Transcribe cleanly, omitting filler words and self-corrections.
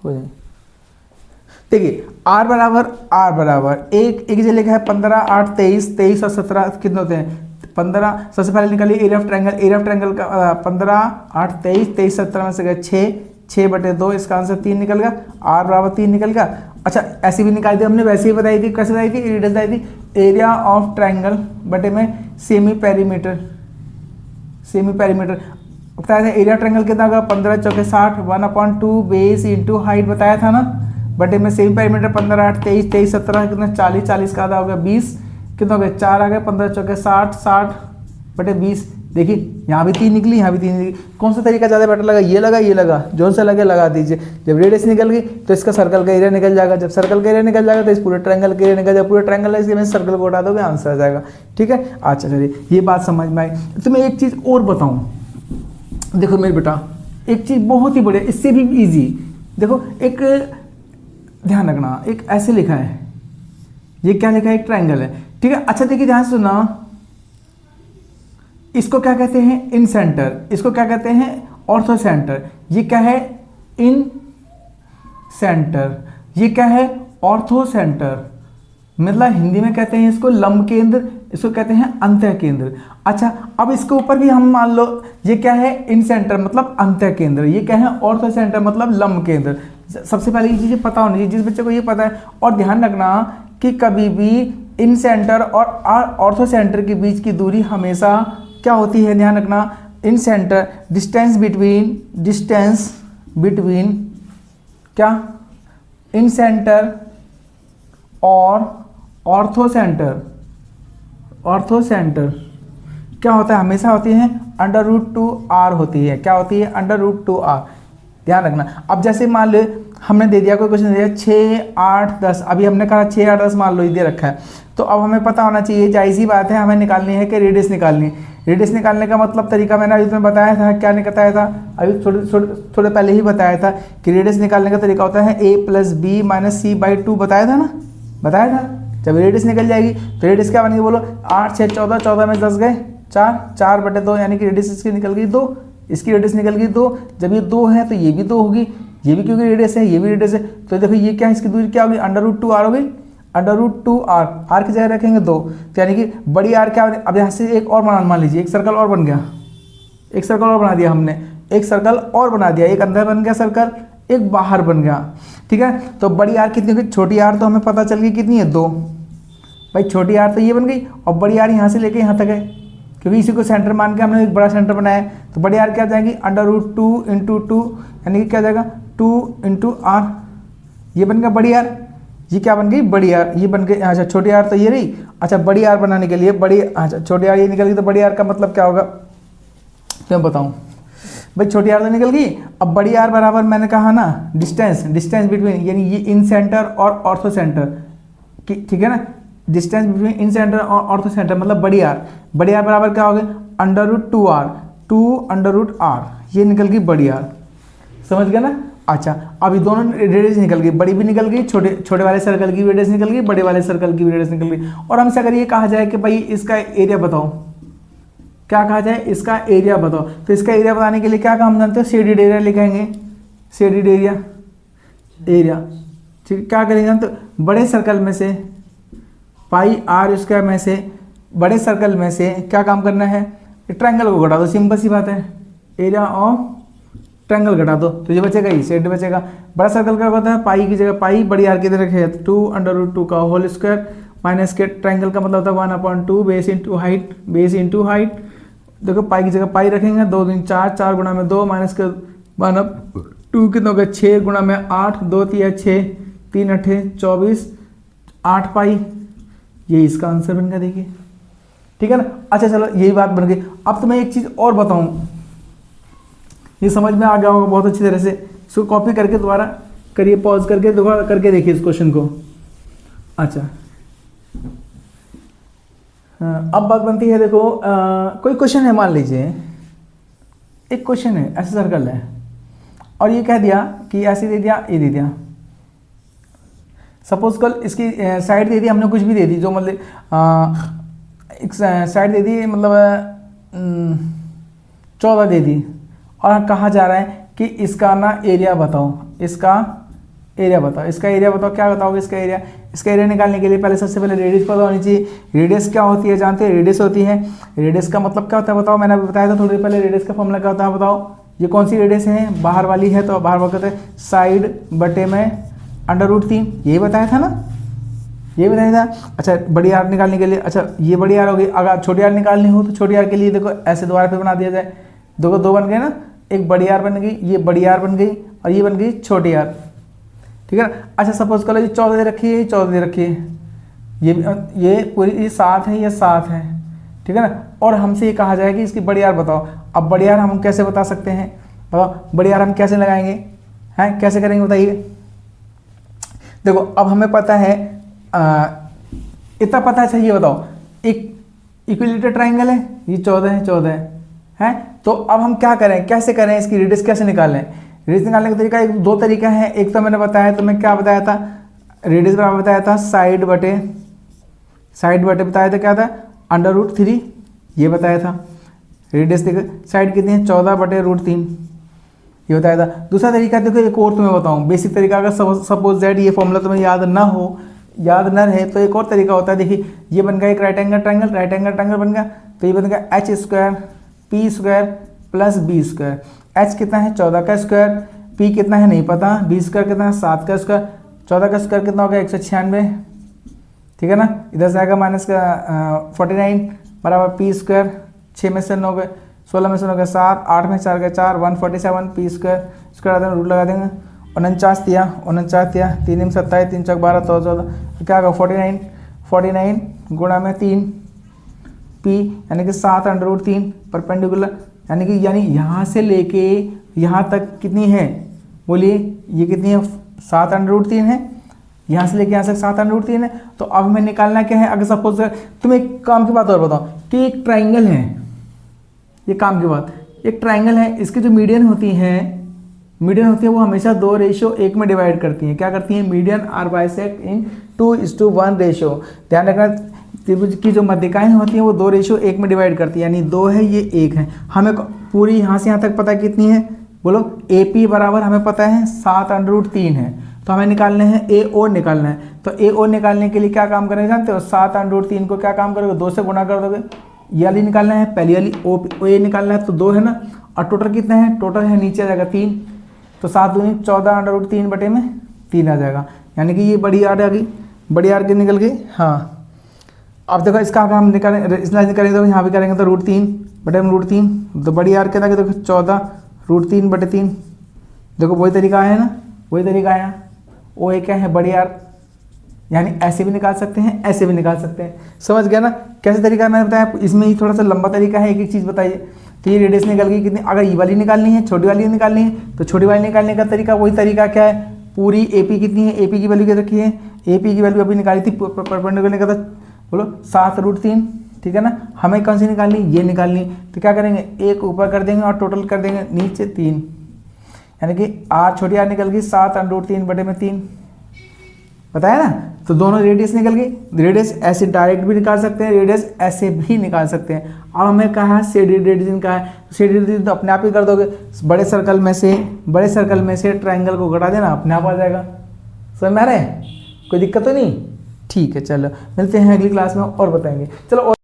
हो जाए। देखिए आर बराबर एक जगह लिखा है 15 8 23 और 17 कितने होते हैं 15। सबसे पहले निकालिए एरिया ऑफ ट्रायंगल का 15 8 23 17 में से गए 6/2, इसका आंसर 3 निकल गया। आर बराबर 3 निकल गया। अच्छा ऐसी भी निकाल दी हमने, वैसे ही बताई थी। कैसे बताई थी? एरिया बताई थी, एरिया ऑफ ट्रायंगल बटे में सेमी पेरीमीटर बताया था। एरिया ट्रायंगल कितना होगा 15 चौके 60 1/2 बेस इंटू हाइट बताया था ना, बटे में सेमी पेरीमीटर 15 8 23 17 कितना 40 का आधा हो गया 20, कितना हो गया 4 आ गया 15 चौके 60 बटे 20। देखिए यहाँ भी 3 निकली, यहाँ भी 3 निकली। कौन सा तरीका ज़्यादा बेटर लगा? ये लगा, जो सा लगे लगा दीजिए। जब रेडियस निकल गई तो इसका सर्कल का एरिया निकल जाएगा, जब सर्कल का एरिया निकल जाएगा तो इस पूरे ट्रायंगल का एरिया निकल जाएगा। पूरे ट्रायंगल है इसके में सर्कल को हटा दोगे आंसर आ जाएगा। ठीक है, अच्छा चलिए ये बात समझ में आई। तो मैं एक चीज़ और बताऊँ, देखो मेरे बेटा एक चीज़ बहुत ही बढ़िया, इससे भी ईजी। देखो एक ध्यान रखना, एक ऐसे लिखा है, ये क्या लिखा है? एक ट्रायंगल है। ठीक है, अच्छा देखिए ध्यान से सुनना, इसको क्या कहते हैं? इन सेंटर। इसको क्या कहते हैं? Ortho centre. ये क्या है? इन सेंटर। ये क्या है? Ortho centre. मतलब हिंदी में कहते हैं इसको लंब केंद्र, इसको कहते हैं अंतः केंद्र। अच्छा अब इसके ऊपर भी हम मान लो, ये क्या है? इन सेंटर मतलब अंतः केंद्र। ये क्या है? ऑर्थो सेंटर मतलब लंब केंद्र। सबसे पहले ये चीज़ें पता होनी चाहिए, जिस बच्चे को ये पता है। और ध्यान रखना कि कभी भी इन सेंटर और ऑर्थो सेंटर के बीच की दूरी हमेशा क्या होती है? ध्यान रखना, इन सेंटर डिस्टेंस बिटवीन क्या? इन सेंटर और ऑर्थो सेंटर क्या होता है? हमेशा होती है √2r होती है। क्या होती है? √2r। ध्यान रखना। अब जैसे मान लो हमने दे दिया, कोई क्वेश्चन दे दिया 6 8 10, अभी हमने कहा 6 8 10 मान लो ये दे रखा है, तो अब हमें पता होना चाहिए, जाहिर सी बात है हमें निकालनी है कि रेडियस निकालनी है। रेडियस निकालने का मतलब तरीका मैंने अभी तुम्हें बताया था। क्या बताया था? अभी थोड़े पहले ही बताया था कि रेडियस निकालने का तरीका होता है a + b - c/2। बताया था ना, बताया था। जब रेडियस निकल जाएगी तो रेडियस क्या बनेगी बोलो? 8 6 14, 14 में 10 गए 4/2, यानी कि रेडियस इसकी निकल गई 2, इसकी रेडियस निकल गई 2। जब ये 2 है तो ये भी 2 होगी, ये भी क्योंकि रेडियस है, ये भी रेडियस है। तो देखो ये क्या है? इसकी दूरी क्या होगी? √2r हो गई। √2r, r की जगह रखेंगे 2, तो यानी कि बड़ी r क्या? अब यहाँ से एक और मान लीजिए, एक सर्कल और बन गया, एक सर्कल और बना दिया हमने, एक सर्कल और बना दिया, एक अंदर बन गया सर्कल, एक बाहर बन गया। ठीक है, तो बड़ी r कितनी होगी? छोटी r तो हमें पता चल गई कितनी है? 2। भाई छोटी r तो ये बन गई, और बड़ी r यहाँ से लेके यहाँ तक है, क्योंकि इसी को सेंटर मान के हमने एक बड़ा सेंटर बनाया है। तो बड़ी r क्या जाएगी? √2 × 2, यानी कि क्या जाएगा? 2 × r। ये बन गया बड़ी r। ये क्या बन गई? बड़ी r। ये बन गई, अच्छा छोटी r तो ये रही। अच्छा बड़ी r बनाने के लिए बड़ी, अच्छा छोटी r ये निकल गई, तो बड़ी r का मतलब क्या होगा तो मैं बताऊँ भाई? छोटी r तो निकल गई। अब बड़ी r बराबर मैंने कहा ना डिस्टेंस बिटवीन, यानी ये इन सेंटर और ऑर्थो सेंटर की, ठीक है ना, डिस्टेंस बिटवीन इन सेंटर और ऑर्थो सेंटर मतलब बड़ी r बराबर क्या हो गया? √2r, 2√r। ये निकल गई बड़ी r। समझ गया ना? अच्छा अभी दोनों रेडियस निकल गई, बड़ी भी निकल गई, छोटे वाले सर्कल की रेडियस निकल गई, बड़े वाले सर्कल की रेडियस निकल गई। और हमसे अगर ये कहा जाए कि भाई इसका एरिया बताओ, क्या कहा जाए? इसका एरिया बताओ, तो इसका एरिया बताने के लिए क्या काम जानते हो? शेडेड एरिया लिखेंगे, शेडेड एरिया। ठीक, क्या करेंगे जानते हो? बड़े सर्कल में से πr² में से, बड़े सर्कल में से क्या काम करना है? ट्रायंगल को घटा दो, सिंपल सी बात है। एरिया ऑफ ट्रायंगल घटा दो तो ये बचेगा, ये शेड बचेगा। बड़ा सर्कल क्या होता है? पाई की जगह पाई, बड़ी आर की तरह रखे 2√2 का होल स्क्वायर माइनस के ट्रायंगल का मतलब होता है 1/2 बेस इंटू हाइट। देखो पाई की जगह पाई रखेंगे, 2 3 4, 4 गुणा में 2 माइनस के 1/2 कितना हो गया? 6 गुणा में 8, 2 3 6, 3 8 24, 8 पाई। यही इसका आंसर बन गया, देखिए। ठीक है ना? अच्छा चलो यही बात बन गई। अब तो मैं एक चीज़ और बताऊँ, ये समझ में आ गया होगा बहुत अच्छी तरह से। इसको कॉपी करके दोबारा करिए, पॉज करके दोबारा करके देखिए इस क्वेश्चन को। अच्छा अब बात बनती है, देखो कोई क्वेश्चन है, मान लीजिए एक क्वेश्चन है, ऐसा सर्कल है और ये कह दिया कि ऐसे दे दिया, ये दे दिया। सपोज कल इसकी साइड दे दी हमने, कुछ भी दे दी, जो मतलब एक साइड दे दी, मतलब 14 दे दी, और कहा जा रहा है कि इसका ना एरिया बताओ, इसका एरिया बताओ, इसका एरिया बताओ, क्या बताओगे इसका एरिया। इसका एरिया निकालने के लिए पहले सबसे पहले रेडियस पता होनी चाहिए। रेडियस क्या होती है जानते हैं, रेडियस होती है, रेडियस का मतलब क्या होता है बताओ, मैंने अभी बताया था थोड़ी देर पहले, रेडियस का फॉर्मूला क्या होता है बताओ। ये कौन सी रेडियस है, बाहर वाली है, तो बाहर वाला कहते हैं साइड बटे में √3, यही बताया था ना, ये बताया था। अच्छा बड़ी आर निकालने के लिए, अच्छा ये बड़ी आर होगी, अगर छोटी आर निकालनी हो तो छोटी आर के लिए देखो ऐसे दोबारा पे बना दिया जाए, देखो दो बन गए ना, एक बड़ी आर बन गई, ये बड़ी आर बन गई और ये बन गई छोटी आर, ठीक है ना। अच्छा सपोज करो ये 14 दे रखी है, 14 दे रखी है, ये पूरी ये 7 है, ये 7 है, ठीक है ना। और हमसे ये कहा जाए कि इसकी बड़ी आर बताओ। अब बड़ी आर हम कैसे बता सकते हैं बताओ, बड़ी आर हम कैसे लगाएंगे, हैं कैसे करेंगे बताइए। देखो अब हमें पता है इतना पता है, अच्छा ये बताओ एक इक्विलेटरल ट्राइंगल है, ये 14 है, 14 है, तो अब हम क्या करें, कैसे करें, इसकी रेडियस कैसे निकालें। रेडियस निकालने का तरीका एक दो तरीका है, एक तो मैंने बताया, तो मैं क्या बताया था, रेडियस बराबर बताया था साइड बटे बताया था, क्या था √3, ये बताया था। रेडियस देखो साइड कितनी है, 14 बटे √3, ये बताया था। दूसरा तरीका देखो एक और तुम्हें बताऊं, बेसिक तरीका, अगर सपोज दैट ये फॉर्मूला तुम्हें याद न रहे तो एक और तरीका होता है। देखिए ये बन गया एक राइट एंगल ट्राइंगल बन गया, तो ये बन गया h² p² plus b²। h कितना है 14 का स्क्वायर, p कितना है नहीं पता, b² कितना है 7 का स्क्वायर, 14 का स्क्वायर कितना हो गया 196, ठीक है ना। इधर से आएगा माइनस का 49 बराबर p², 6 में से 9 गए, 16 में से 9 गए 7, 8 में 4 गए 4, 147 p² स्क्वायर रूट लगा देंगे, 49 दिया 3 में 27, 3 चौक 12, 14 क्या होगा 49 गुणा में 3 p यानी कि 7√3 परपेंडिकुलर, यानी कि यहाँ से लेके यहाँ तक कितनी है बोलिए, ये कितनी है 7√3 है, यहाँ से लेके यहाँ से 7√3 है। तो अब हमें निकालना क्या है, अगर सपोज तुम एक काम की बात और बताओ कि एक ट्राइंगल है, ये काम की बात, एक ट्राइंगल है, इसकी जो मीडियन होती है वो हमेशा 2:1 में डिवाइड करती हैं, क्या करती हैं, median are bisect in 2:1 ratio. ध्यान रखना त्रिभुज की जो मध्यिकाएं होती हैं वो 2:1 में डिवाइड करती है, यानी 2 है ये 1 है। हमें पूरी यहाँ से यहाँ तक पता है कितनी है, बोलो AP बराबर हमें पता है 7√3 है, तो हमें निकालने हैं AO निकालना है। तो AO निकालने के लिए क्या काम करेंगे जानते हो, 7√3 को क्या काम करोगे 2 से गुणा कर दोगे, ये वाली निकालना है, पहली वाली OA निकालना है, तो 2 है ना, और टोटल कितना है, टोटल है नीचे आ जाएगा 3, तो 7 दूनी 14√3 बटे में 3 आ जाएगा, यानी कि ये बड़ी आर आ गई, बड़ी आर की निकल गई। हाँ अब देखो इसका अगर हम निकालेंगे तो यहाँ भी करेंगे तो √3 बटे में √3, तो बड़ी आर क्या था कि देखो 14√3 बटे 3, देखो वही तरीका है ना, वही तरीका है। वो एक क्या है बड़ी आर, यानी ऐसे भी निकाल सकते हैं, ऐसे भी निकाल सकते हैं, समझ गया ना कैसे तरीका मैंने बताया। इसमें ही थोड़ा सा लंबा तरीका है, एक एक चीज़ बताइए। तो ये रेडियस निकल गई कितनी, अगर ये वाली निकालनी है, छोटी वाली निकालनी है, तो छोटी वाली निकालने का तरीका वही तरीका क्या है, पूरी AP कितनी है, AP की वैल्यू क्या रखी है, AP की वैल्यू अभी निकाली थी परपेंडिकुलर का था, बोलो 7√3, ठीक है ना। हमें कौन सी निकालनी, ये निकालनी, तो क्या करेंगे एक ऊपर कर देंगे और टोटल कर देंगे नीचे 3, यानी कि छोटी आर निकल गई 7√3 बटे में 3, बताया ना। तो दोनों रेडियस निकल गई, रेडियस ऐसे डायरेक्ट भी निकाल सकते हैं, रेडियस ऐसे भी निकाल सकते हैं। अब हमें कहा है शेडेड रेडियन का है, शेडेड रेडियन तो अपने आप ही कर दोगे, बड़े सर्कल में से ट्राइंगल को घटा देना, अपने आप आ जाएगा। समझ में आ रहा है, कोई दिक्कत तो नहीं, ठीक है। चलो मिलते हैं अगली क्लास में और बताएंगे, चलो।